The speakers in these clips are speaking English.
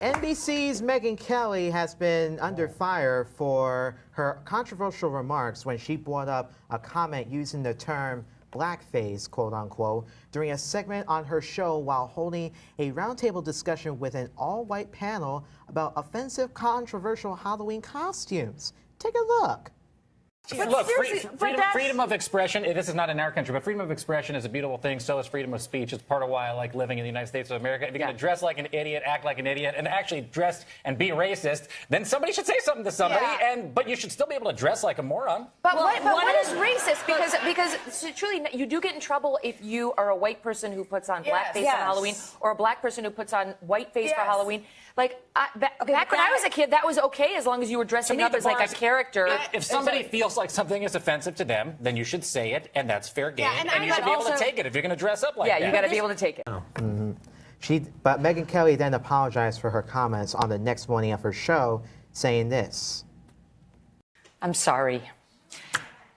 NBC's Megyn Kelly has been under fire for her controversial remarks when she brought up a comment using the term blackface, quote unquote, during a segment on her show while holding a roundtable discussion with an all-white panel about offensive, controversial Halloween costumes. Take a look. Look, freedom of expression, this is not in our country, but freedom of expression is a beautiful thing. So is freedom of speech. It's part of why I like living in the United States of America. If you're going to dress like an idiot, act like an idiot, and actually dress and be racist, then somebody should say something to somebody, but you should still be able to dress like a moron. But what is racist? Because truly, you do get in trouble if you are a white person who puts on blackface on Halloween, or a black person who puts on whiteface for Halloween. Like, back when I was a kid, that was okay as long as you were dressing up as like a character. If somebody feels like something is offensive to them, then you should say it, and that's fair game, and you should be able to take it if you're going to dress up like that. Yeah, you got to be able to take it. But Megyn Kelly then apologized for her comments on the next morning of her show, saying this. I'm sorry.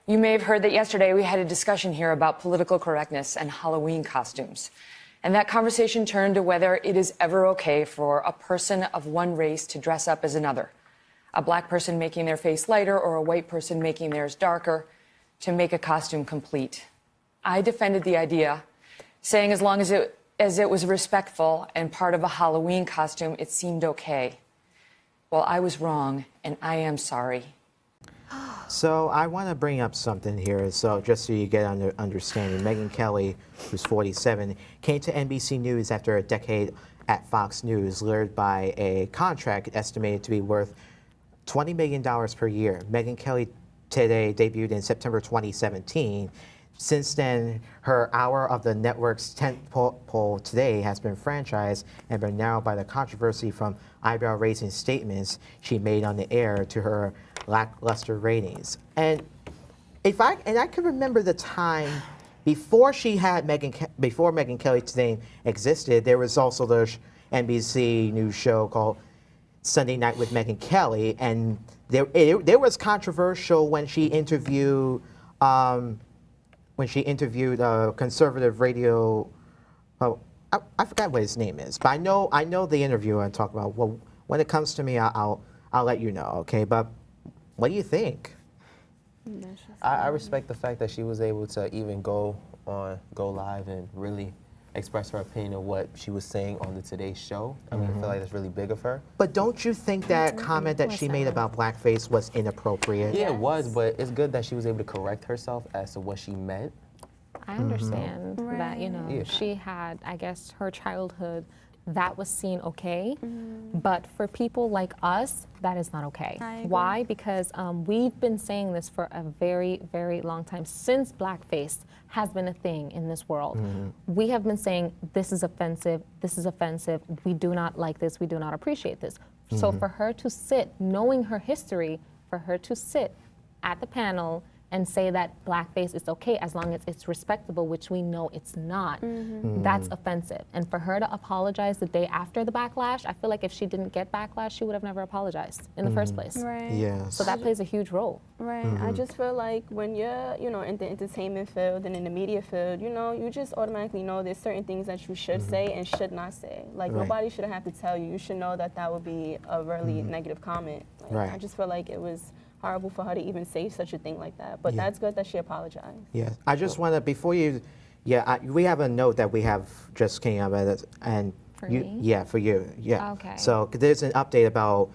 You may have heard that yesterday we had a discussion here about political correctness and Halloween costumes. And that conversation turned to whether it is ever okay for a person of one race to dress up as another. A black person making their face lighter or a white person making theirs darker to make a costume complete. I defended the idea, saying as long as it was respectful and part of a Halloween costume, it seemed okay. Well, I was wrong, and I am sorry. So I want to bring up something here, so just so you get understanding. Megyn Kelly, who's 47, came to NBC News after a decade at Fox News, lured by a contract estimated to be worth $20 million per year. Megyn Kelly today debuted in September 2017. Since then, her hour of the network's tentpole today has been franchised and been narrowed by the controversy from eyebrow-raising statements she made on the air to her lackluster ratings. And I can remember the time before Megyn Kelly's name existed, there was also the NBC News show called Sunday Night with Megyn Kelly, and there was controversial when she interviewed a conservative radio. Oh, I forgot what his name is, but I know the interviewer I'm talking about. Well, when it comes to me, I'll let you know, okay? But what do you think? I respect the fact that she was able to even go live and really express her opinion of what she was saying on the Today Show. I mean, I feel like that's really big of her. But don't you think that comment that she made about blackface was inappropriate? Yeah, it was, but it's good that she was able to correct herself as to what she meant. I understand that, she had, I guess, her childhood, that was seen okay. But for people like us, that is not okay. Why? Because we've been saying this for a very, very long time, since blackface has been a thing in this world. We have been saying, this is offensive, we do not like this, we do not appreciate this. So for her to sit, knowing her history, for her to sit at the panel and say that blackface is okay as long as it's respectable, which we know it's not, that's offensive. And for her to apologize the day after the backlash, I feel like if she didn't get backlash, she would have never apologized in the first place. Right. Yes. So that plays a huge role. Right. I just feel like when you're, in the entertainment field and in the media field, you just automatically know there's certain things that you should say and should not say. Like, nobody should have to tell you. You should know that that would be a really negative comment. Like, I just feel like it was horrible for her to even say such a thing like that. But that's good that she apologized. Yeah, I just want to, before you, we have a note that we have just came up with, and For me? Yeah, for you, yeah. Okay. So there's an update about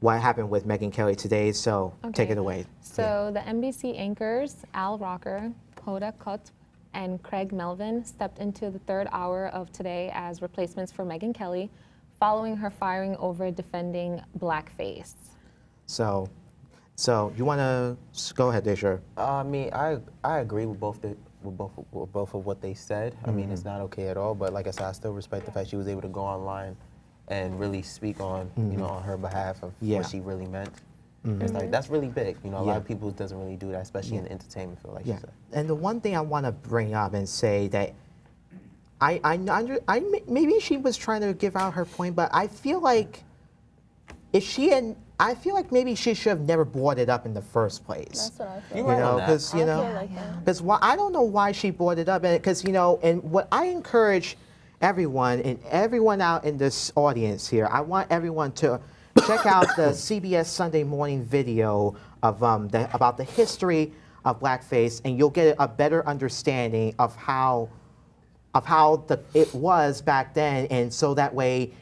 what happened with Megyn Kelly today, so take it away. So the NBC anchors, Al Roker, Hoda Kotb, and Craig Melvin stepped into the third hour of today as replacements for Megyn Kelly, following her firing over defending blackface. So you want to go ahead, Deja? I mean, I agree with both of what they said. I mean, it's not okay at all. But like I said, I still respect the fact she was able to go online and really speak on on her behalf of what she really meant. It's like, that's really big. A lot of people doesn't really do that, especially in the entertainment field, like you said. And the one thing I want to bring up and say that maybe she was trying to give out her point, but I feel like I feel like maybe she should have never brought it up in the first place. That's what I feel. You're right on that. Because I don't know why she brought it up, because and what I encourage everyone out in this audience here, I want everyone to check out the CBS Sunday Morning video of about the history of blackface, and you'll get a better understanding of how it was back then, and so that way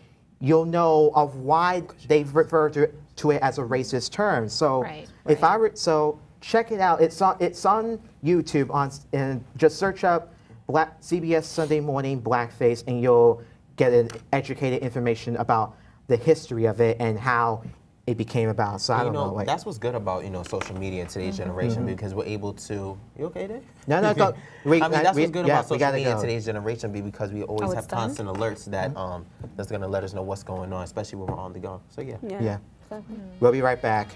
you'll know of why they've referred to it as a racist term. So so check it out. It's on YouTube and just search up CBS Sunday Morning blackface, and you'll get an educated information about the history of it and how it became about. So I don't know. That's what's good about social media in today's generation, because we're able to. You okay, Dave? No. That's what's good about social media in today's generation, because we always have constant alerts that that's gonna let us know what's going on, especially when we're on the go. So yeah. We'll be right back.